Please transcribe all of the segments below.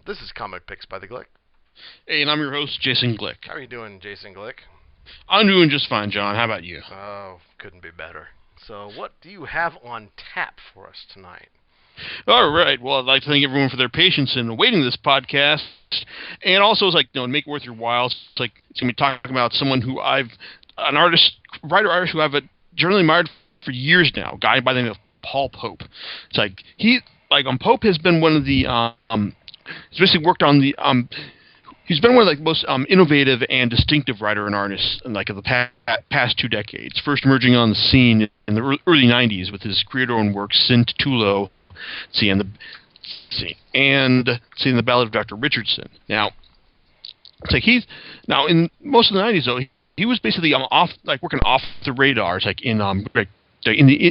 This is Comic Picks by the Glick. Hey, and I'm your host, Jason Glick. How are you doing, Jason Glick? I'm doing just fine, John. How about you? Oh, couldn't be better. So, what do you have on tap for us tonight? All right. Well, I'd like to thank everyone for their patience in awaiting this podcast. And also, it's like, make it worth your while. It's going to be talking about someone who an writer-artist who I've generally admired for years now, a guy by the name of Paul Pope. It's like, Pope has been one of the, he's basically worked on the, he's been one of the most innovative and distinctive writer and artist in the past 2 decades. First emerging on the scene in the early 90s with his creator-owned work, Sin Tulo, and the Ballad of Dr. Richardson. Now, it's like in most of the 90s though, he was basically working off the radar. It's like in the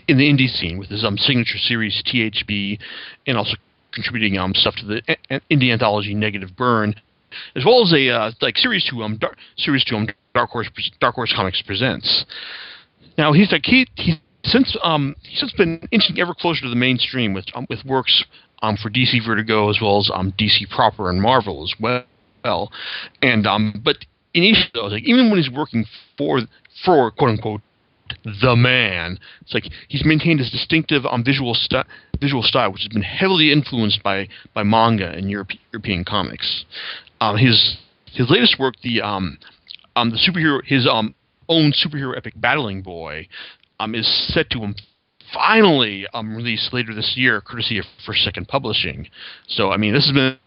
indie scene with his signature series THB, and also contributing stuff to the indie anthology Negative Burn, as well as a series to Dark Horse Comics Presents. Now he's since been inching ever closer to the mainstream with works for DC Vertigo as well as DC proper and Marvel as well. And but in each of those, even when he's working for quote unquote the man, it's like he's maintained his distinctive visual style, which has been heavily influenced by manga and European comics. His latest work, his own superhero epic Battling Boy, is set to finally release later this year, courtesy of Forsaken Publishing. So, this has been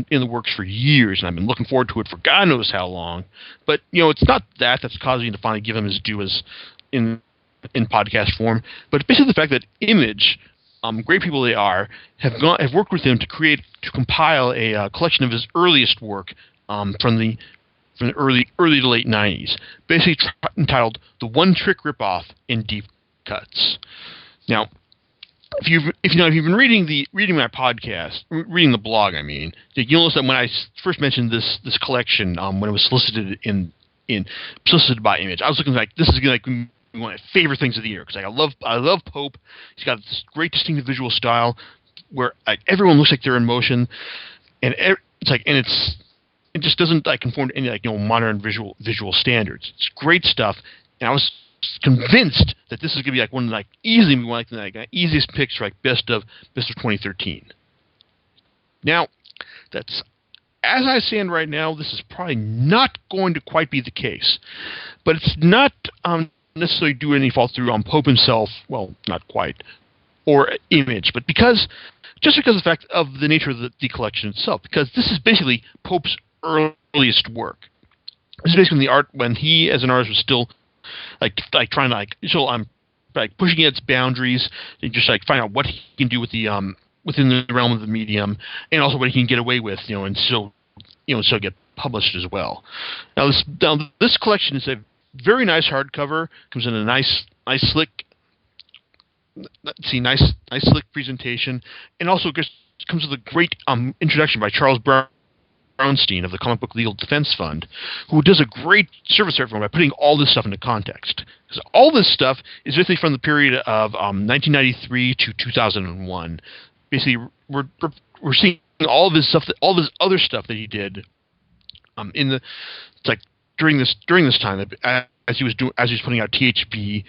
in the works for years, and I've been looking forward to it for God knows how long. But, it's not that's causing me to finally give him his due as in podcast form, but basically the fact that Image, great people they are, have worked with him to compile a collection of his earliest work from the early to late 90s, basically entitled "The One Trick Ripoff in Deep Cuts." Now, if you've been reading my podcast, reading the blog, you'll notice that when I first mentioned this collection, when it was solicited solicited by Image, I was looking like this is one of my favorite things of the year, because I love Pope. He's got this great distinctive visual style where everyone looks like they're in motion, and it just doesn't conform to any modern visual standards. It's great stuff, and I was convinced that this is going to be one of the easiest picks for best of 2013. Now, that's as I stand right now, this is probably not going to quite be the case, but it's not necessarily due any fault through Pope himself. Well, not quite, or Image, but because of the fact of the nature of the collection itself. Because this is basically Pope's earliest work. This is basically the art when he, as an artist, was still trying to pushing its boundaries, and just find out what he can do with the within the realm of the medium, and also what he can get away with, and still get published as well. Now this collection is a very nice hardcover. Comes in a nice slick presentation, and also just comes with a great introduction by Charles Brownstein of the Comic Book Legal Defense Fund, who does a great service for everyone by putting all this stuff into context. Because all this stuff is basically from the period of 1993 to 2001. Basically, we're seeing all of his stuff, all this other stuff that he did during this time, as he was putting out THB.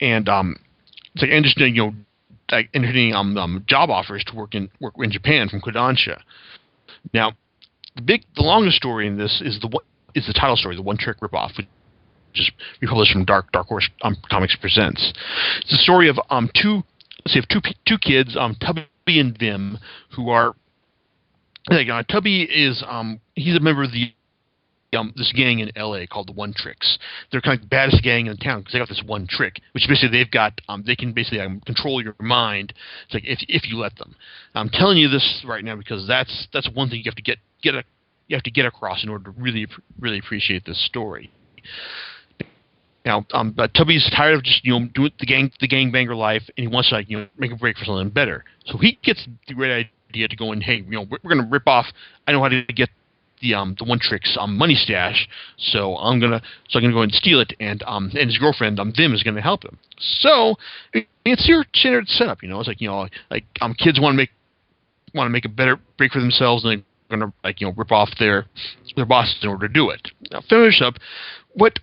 And just entertaining job offers to work in Japan from Kodansha. Now, the longest story in this is the title story, The One Trick Ripoff, which is republished from Dark Horse Comics Presents. It's the story of two kids, Tubby and Vim, who are Tubby is he's a member of the this gang in LA called the One Tricks. They're kind of the baddest gang in town because they got this one trick, which basically they've got. They can basically control your mind. It's if you let them. I'm telling you this right now because that's one thing you have to get across in order to really appreciate this story. Now, but Tubby's tired of just doing the gangbanger life, and he wants to make a break for something better. So he gets the great idea to go in. Hey, we're going to rip off. I know how to get the One Trick's money stash, so I'm gonna go ahead and steal it, and his girlfriend Vim is gonna help him. So it's your standard setup, It's kids want to make want to make a better break for themselves, and they're going to rip off their bosses in order to do it. Now, finish up. What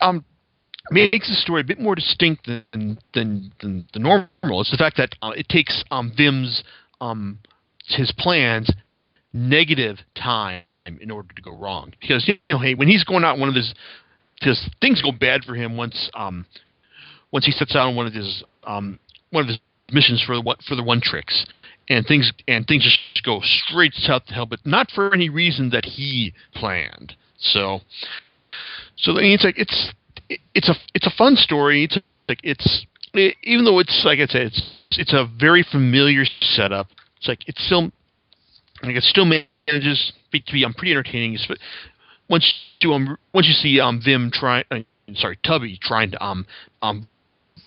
makes the story a bit more distinct than the normal is the fact that it takes Vim's his plans negative time in order to go wrong, because hey, when he's going out because things go bad for him once he sets out on one of his missions for the one tricks, and things just go straight south to hell, but not for any reason that he planned. So it's like it's a fun story. Even though it's like I said, it's a very familiar setup. It's like it still manages to be pretty entertaining. But once you see Tubby trying to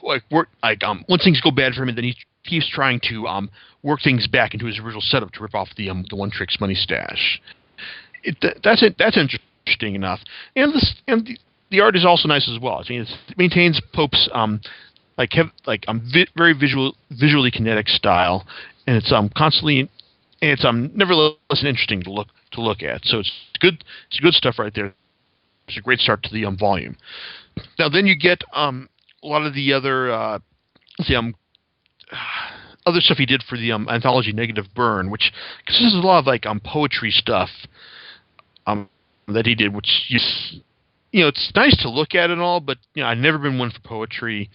once things go bad for him, and then he keeps trying to work things back into his original setup to rip off the one trick's money stash. That's interesting enough, and the art is also nice as well. I mean, it maintains Pope's very visually kinetic style, and it's constantly, and it's nevertheless interesting to look at. So it's good. It's good stuff right there. It's a great start to the volume. Now then you get a lot of the other other stuff he did for the anthology Negative Burn, which consists of a lot of poetry stuff that he did, which it's nice to look at and all, but I've never been one for poetry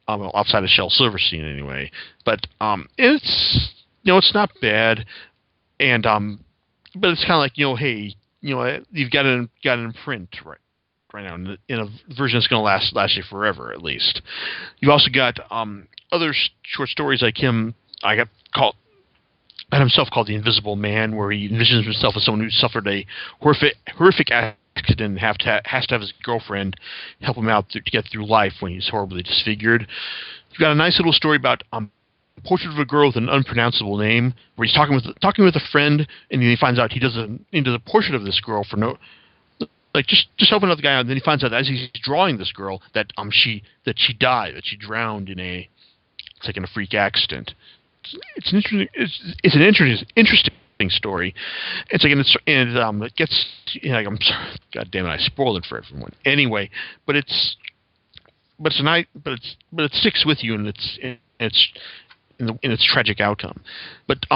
outside of Shel Silverstein anyway. But it's not bad, and but it's kind of like hey, you've got it in print right now in a version that's going to last you forever at least. You've also got other short stories like him. I got himself called The Invisible Man, where he envisions himself as someone who suffered a horrific accident and has to have his girlfriend help him out to get through life when he's horribly disfigured. You've got a nice little story about Portrait of a Girl with an Unpronounceable Name, where he's talking with a friend, and then he finds out he does a portrait of this girl for no, just helping another guy out. And then he finds out as he's drawing this girl that she died, that she drowned in a freak accident. It's an interesting story. It gets I'm sorry, God damn it, I spoiled it for everyone. Anyway, but it sticks with you, and it's in its tragic outcome. But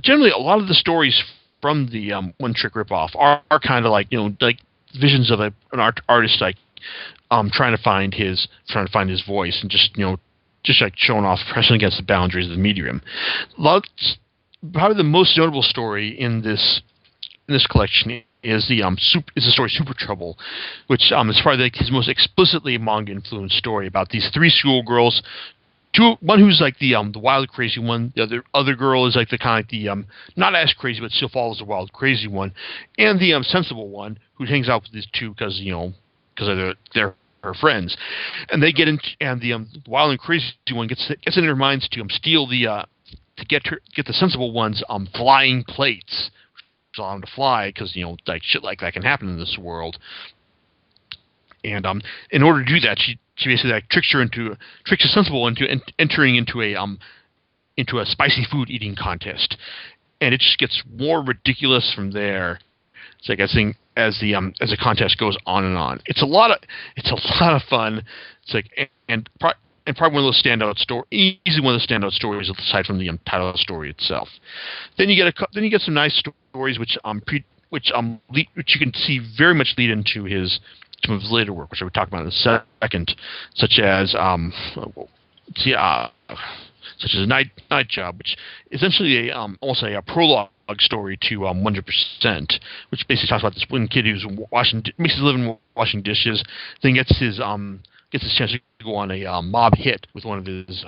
generally a lot of the stories from the one trick ripoff are kind of like visions of an artist trying to find his voice, and just showing off, pressing against the boundaries of the medium. Probably the most notable story in this collection is the story Super Trouble, which is probably his most explicitly manga influenced story about these three schoolgirls. One who's the wild crazy one. The other girl is the kind of not as crazy but still follows the wild crazy one, and the sensible one who hangs out with these two because they're her friends, and they get into, and the wild and crazy one gets in their minds to steal to get the sensible one's flying plates, which allow them to fly, because shit like that can happen in this world. And in order to do that, she basically tricks the sensible one into entering into a spicy food eating contest, and it just gets more ridiculous from there. It's I think as the contest goes on and on, it's a lot of fun. It's and probably one of those standout stories aside from the title of the story itself. Then you get some nice stories which you can see very much lead into some of his later work, which I would talk about in a second, such as Night Job, which is essentially almost a prologue story to 100%, which basically talks about this one kid who's makes his living washing dishes, then gets his chance to go on a mob hit with one of his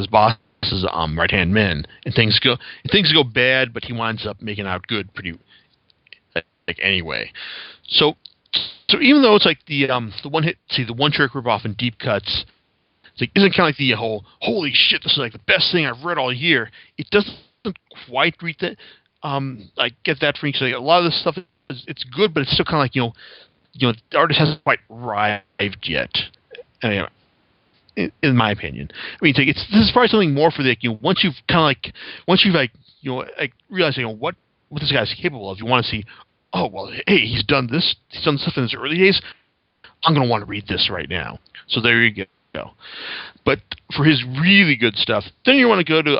boss's right hand men, and things go bad, but he winds up making out good pretty anyway. So even though it's the one trick ripoff and deep cuts, isn't kind of like the whole holy shit, this is the best thing I've read all year. It doesn't quite reach that. I get that for me, because a lot of this stuff it's good, but it's still kind of the artist hasn't quite arrived yet. Anyway, in my opinion. I mean, this is probably something more for the once you've realized what this guy's capable of. You want to see, oh well, hey, he's done this. He's done stuff in his early days. I'm going to want to read this right now. So there you go. But for his really good stuff, then you want to go to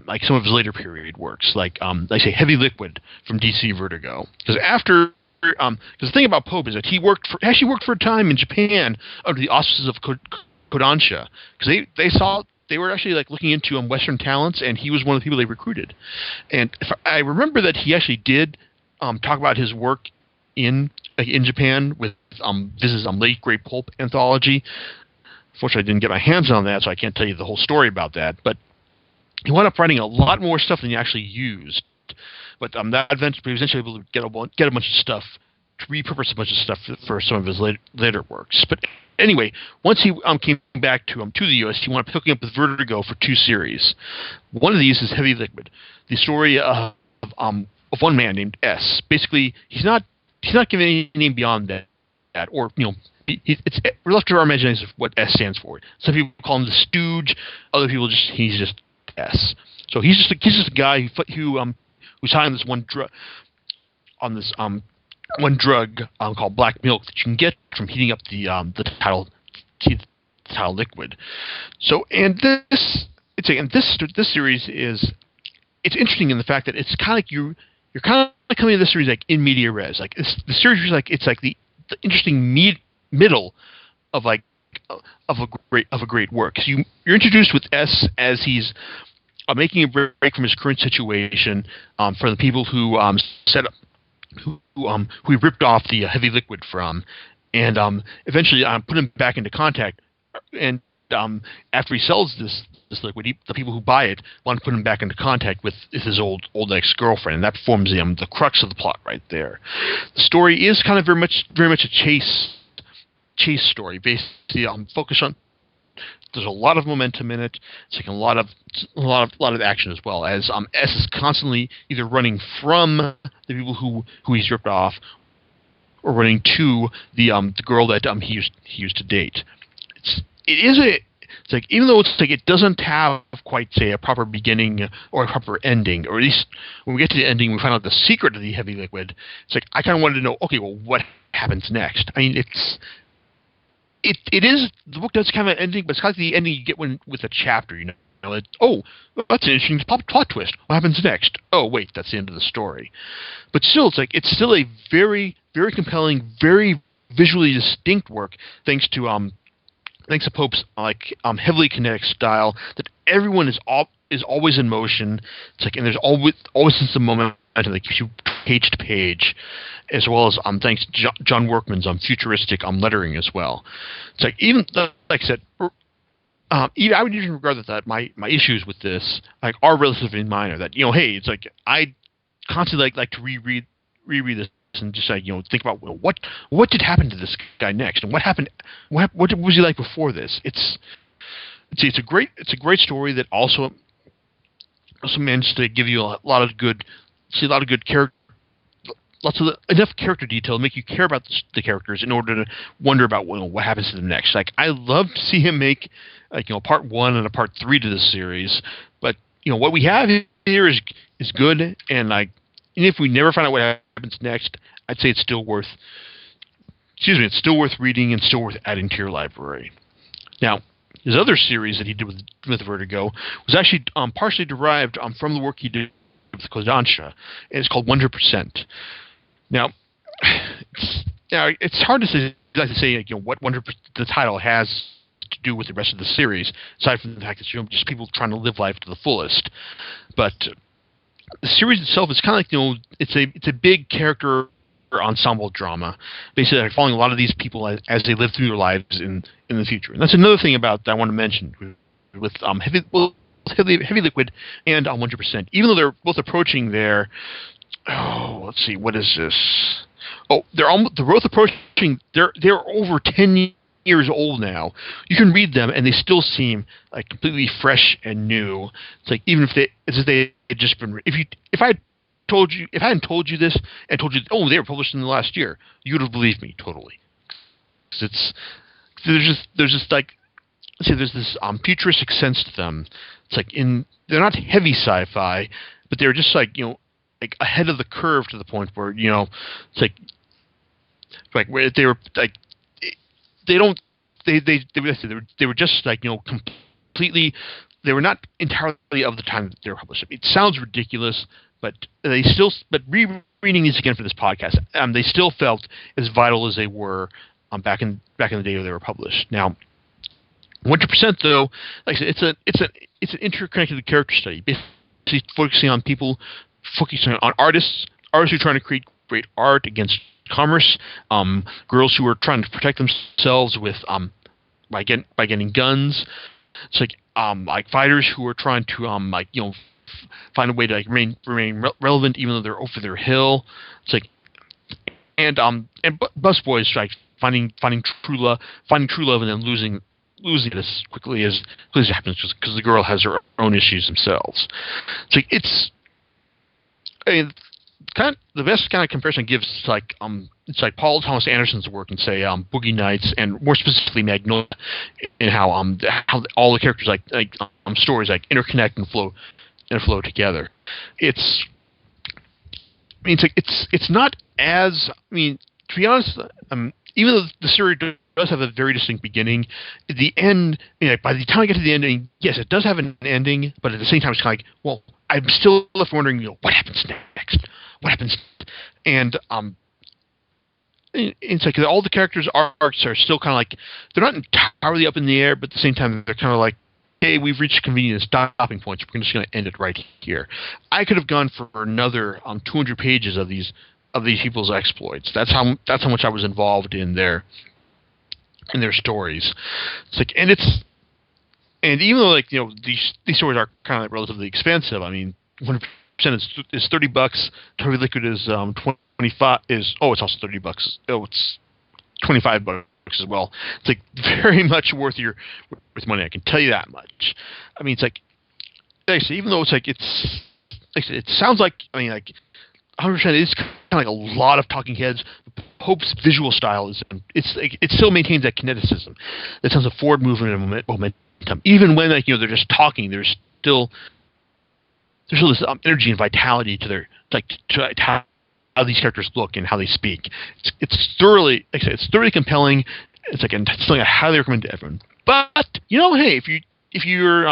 like some of his later period works, like say Heavy Liquid from DC Vertigo, because the thing about Pope is that he actually worked for a time in Japan under the auspices of Kodansha, because they were actually like looking into Western talents, and he was one of the people they recruited. And if I remember that he actually did talk about his work in Japan with this late great pulp anthology. Unfortunately, I didn't get my hands on that, so I can't tell you the whole story about that. But he wound up writing a lot more stuff than he actually used. But that eventually, he was eventually able to get a bunch of stuff, to repurpose a bunch of stuff for some of his later works. But anyway, once he came back to the U.S., he wound up hooking up with Vertigo for 2 series. One of these is Heavy Liquid, the story of one man named S. Basically, he's not given any name beyond that, or we're left to our imagination of what S stands for. Some people call him the Stooge, other people he's just S. So he's just a guy who's high on this one drug called black milk that you can get from heating up the tidal liquid. So this series is interesting in the fact that it's kind of like you're kind of coming to this series like in media res. Like the series is like it's like the interesting middle of a great work. So you're introduced with S as he's making a break from his current situation for the people who set up who he ripped off the Heavy Liquid from, and eventually put him back into contact. And after he sells this liquid, the people who buy it want to put him back into contact with his old ex-girlfriend, and that forms the crux of the plot right there. The story is kind of very much a chase story, basically focused on. There's a lot of momentum in it. It's like a lot of action as well, as S is constantly either running from the people who he's ripped off, or running to the girl that he used to date. It's like, even though it's like it doesn't have quite, say, a proper beginning or a proper ending, or at least when we get to the ending, we find out the secret of the Heavy Liquid. It's like I kind of wanted to know, okay, well, what happens next? I mean, the book does kind of an ending, but it's kind of the ending you get with a chapter, oh, that's an interesting plot twist. What happens next? Oh, wait, that's the end of the story. But still, it's still a very, very compelling, very visually distinct work, thanks to Pope's heavily kinetic style, that everyone is always in motion. It's like, and there's always some momentum that keeps you page to page, as well as thanks to John Workman's futuristic lettering as well. It's like, even like I said, I would even regard that my issues with this are relatively minor. That hey, it's like I constantly like to reread this and just think about what did happen to this guy next, and what happened. What was he like before this? It's a great story that also managed to give you a lot of good character. Enough character detail to make you care about the characters in order to wonder about what happens to them next. Like, I love to see him make part 1 and a part 3 to this series, but what we have here is good, and even if we never find out what happens next, I'd say it's still worth reading and still worth adding to your library. Now, his other series that he did with Vertigo was actually partially derived from the work he did with Kodansha, and it's called 100%. Now, it's hard to say what the title has to do with the rest of the series, aside from the fact that just people trying to live life to the fullest. But the series itself is kind of it's a big character ensemble drama, basically following a lot of these people as they live through their lives in the future. And that's another thing that I want to mention with Heavy Liquid and 100%. Even though they're both approaching their let's see, what is this? Oh, they're both approaching. They're over 10 years old now. You can read them, and they still seem like completely fresh and new. It's like even if they had just been. If I hadn't told you this and told you, oh, they were published in the last year, you would have believed me totally. There's just like let's say there's this futuristic sense to them. It's like they're not heavy sci-fi, but they're just like like ahead of the curve to the point where it's like where they were like they don't they were just like completely they were not entirely of the time that they were published. It sounds ridiculous, but rereading these again for this podcast, they still felt as vital as they were back in the day when they were published. Now, 100% though, like I said, it's an interconnected character study, basically focusing on people, focusing on artists who are trying to create great art against commerce, girls who are trying to protect themselves with by getting guns. It's like fighters who are trying to find a way to remain relevant even though they're over their hill. It's like and busboys like finding true love and then losing it as quickly as it happens because the girl has her own issues themselves. It's kind of the best kind of comparison gives it's like Paul Thomas Anderson's work in say Boogie Nights and more specifically Magnolia, and how all the characters stories interconnect and flow together. It's not as to be honest, even though the story does have a very distinct beginning, the end by the time I get to the ending, yes, it does have an ending, but at the same time it's kind of like, well, I'm still left wondering what happens next. And it's like all the characters' arcs are still kind of like they're not entirely up in the air, but at the same time they're kind of like, hey, we've reached convenient stopping points. We're just going to end it right here. I could have gone for another 200 pages of these people's exploits. That's how much I was involved in their stories. It's like and even though these stories are kind of like relatively expensive, 100% is $30. Toby Liquid is 25 is it's also $30. It's $25 as well. It's like very much worth money. I can tell you that much. It's like I say, even though it's like it sounds like 100% is kind of like a lot of talking heads. Pope's visual style it still maintains that kineticism, that sense of forward movement and momentum. Even when they're just talking, there's still this energy and vitality to their to how these characters look and how they speak. It's thoroughly compelling. It's something I highly recommend to everyone. But hey, if you're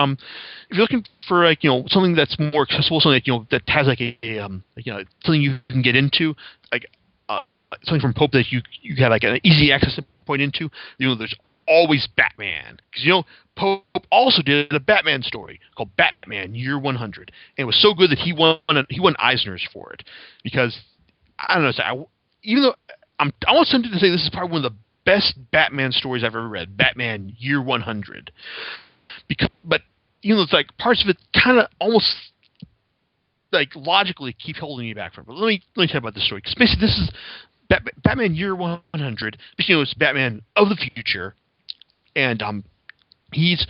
looking for something that's more accessible, something that has something you can get into, something from Pope that you have an easy access point into. There's always Batman, because Pope also did a Batman story called Batman Year 100, and it was so good that he won Eisner's for it, because I don't know. Even though I want something to say, this is probably one of the best Batman stories I've ever read. Batman Year 100, but it's like parts of it kind of almost logically keep holding me back from it. But let me tell you about this story. Because basically, this is Batman Year 100. It's Batman of the future, and even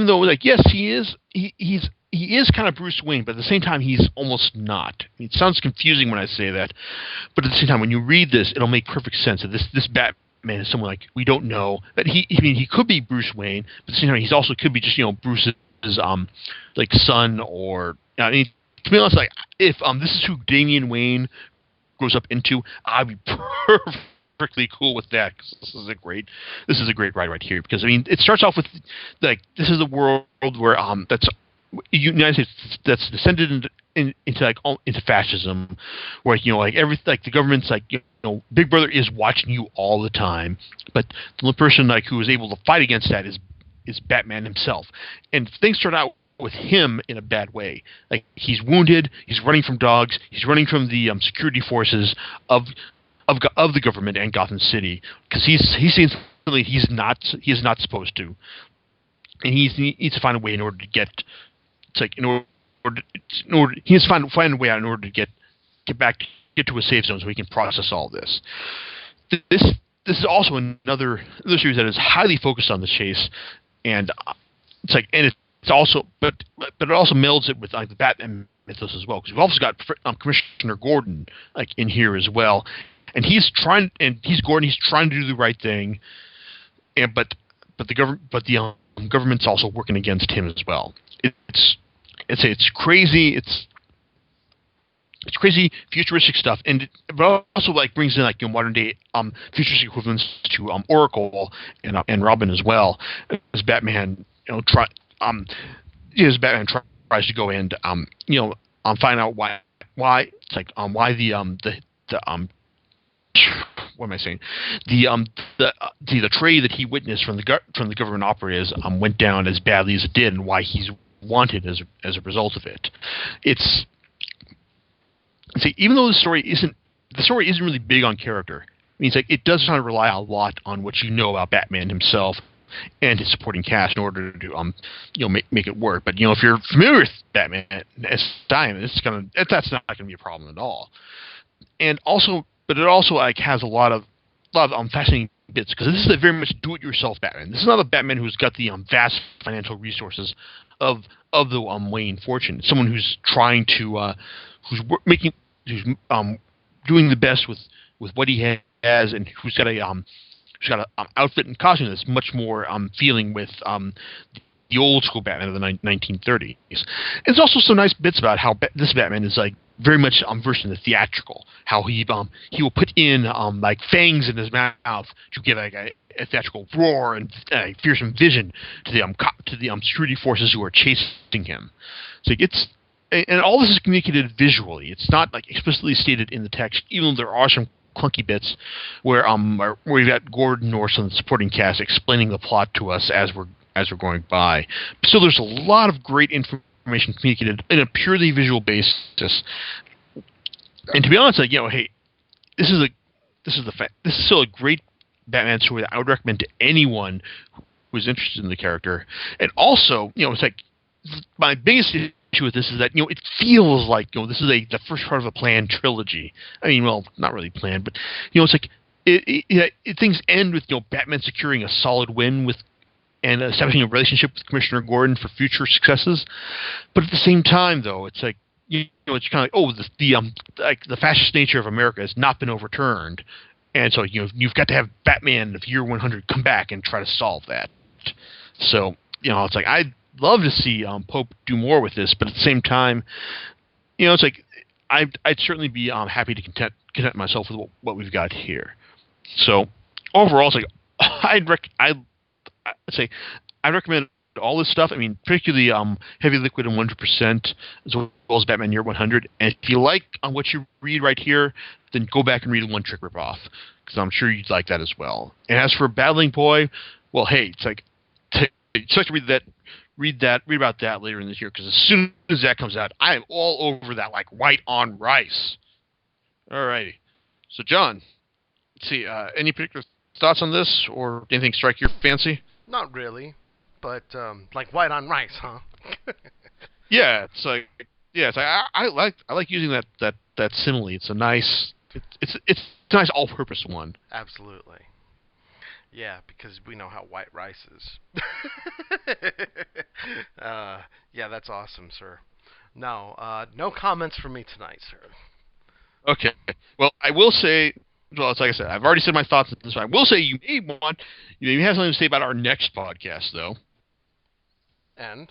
though yes, he is kind of Bruce Wayne, but at the same time he's almost not. It sounds confusing when I say that, but at the same time when you read this, it'll make perfect sense that this Batman is someone we don't know, that he could be Bruce Wayne, but at the same time he's also could be just Bruce's son, or to be honest, if this is who Damian Wayne grows up into, I'd be perfectly cool with that, because this is a great ride right here, because it starts off with this is a world where that's United States that's descended into fascism, where the government's Big Brother is watching you all the time, but the only person who is able to fight against that is Batman himself, and things start out with him in a bad way. He's wounded, he's running from dogs, he's running from the security forces of the government and Gotham City, because he's seen something he is not supposed to, and he needs to find a way in order to get. He has to find a way out in order to get to a safe zone so he can process all this. This is also another series that is highly focused on the chase, and it also melds it with the Batman mythos as well, because we've also got Commissioner Gordon in here as well, and he's trying to do the right thing, but government's also working against him as well. It's crazy. It's crazy futuristic stuff, and it also like brings in like modern day futuristic equivalents to Oracle and Robin as well. As Batman, as Batman tries to go and find out why it's like why the what am I saying? The trade that he witnessed from the government operatives went down as badly as it did, and why he's wanted as a result of it. It's See, even though the story isn't really big on character, I mean, it's like it does kind of rely a lot on what you know about Batman himself and his supporting cast in order to make it work. But if you're familiar with Batman as time, that's not going to be a problem at all. And also, but it also like has a lot of fascinating bits, because this is a very much do-it-yourself Batman. This is not a Batman who's got the vast financial resources of the Wayne fortune. It's someone who's trying to who's doing the best with what he has, and who's got a outfit and costume that's much more feeling with the old school Batman of the 1930s. There's also some nice bits about how this Batman is like very much versed in the theatrical. How he will put in like fangs in his mouth to give like a theatrical roar and fearsome vision to the security forces who are chasing him. So and all this is communicated visually. It's not like explicitly stated in the text, even though there are some clunky bits where we've got Gordon or some supporting cast explaining the plot to us as we're going by. So there's a lot of great information communicated in a purely visual basis. And to be honest, like hey, this is still a great Batman story that I would recommend to anyone who's interested in the character. And also, it's like my biggest issue with this is that it feels like this is the first part of a planned trilogy. I mean, well, not really planned, but it's like things end with Batman securing a solid win and establishing a relationship with Commissioner Gordon for future successes. But at the same time, though, it's like it's kind of like the fascist nature of America has not been overturned, and so you've got to have Batman of year 100 come back and try to solve that. So it's like I'd love to see Pope do more with this, but at the same time, it's like I'd certainly be happy to content myself with what we've got here. So overall, it's like I'd say I recommend all this stuff. I mean, particularly Heavy Liquid and 100%, as well as Batman Year 100. And if you like what you read right here, then go back and read One Trick Ripoff, because I'm sure you'd like that as well. And as for Battling Boy, well, hey, it's like to read about that later in this year, because as soon as that comes out, I am all over that like white on rice. Alrighty. So, John, let's see, any particular thoughts on this, or anything strike your fancy? Not really, but like white on rice, huh? Yeah, it's like I like using that simile. It's a nice all-purpose one. Absolutely. Yeah, because we know how white rice is. Yeah, that's awesome, sir. No, no comments from me tonight, sir. Okay. Well, I will say. Well, it's like I said, I've already said my thoughts on this. I will say you may have something to say about our next podcast, though. And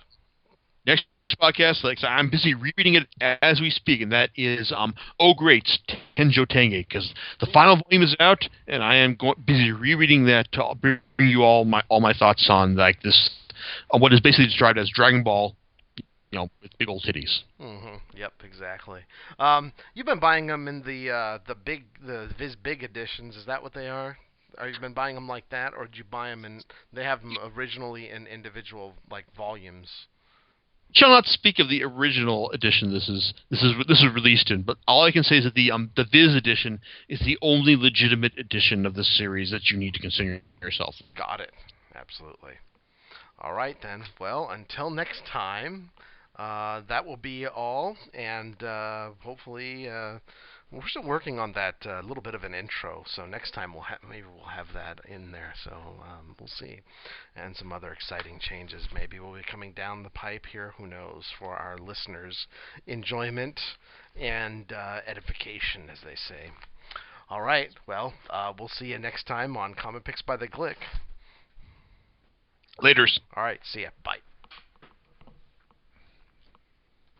Next podcast, like so I'm busy rereading it as we speak, and that is Oh Great, Tenjo Tenge, because the final volume is out, and I am busy rereading that to bring you all my thoughts on like this, on what is basically described as Dragon Ball, with big old titties. Mm-hmm. Yep, exactly. You've been buying them in the Viz Big editions. Is that what they are? Are you been buying them like that, or did you buy them in? They have them originally in individual like volumes. Shall not speak of the original edition this is released in, but all I can say is that the Viz edition is the only legitimate edition of this series that you need to consider yourself. Got it. Absolutely. All right then. Well, until next time, that will be all, and hopefully we're still working on that little bit of an intro. So next time maybe we'll have that in there. So we'll see, and some other exciting changes maybe will be coming down the pipe here. Who knows? For our listeners' enjoyment and edification, as they say. All right. Well, we'll see you next time on Comic Picks by the Glick. Laters. All right, see ya. Bye.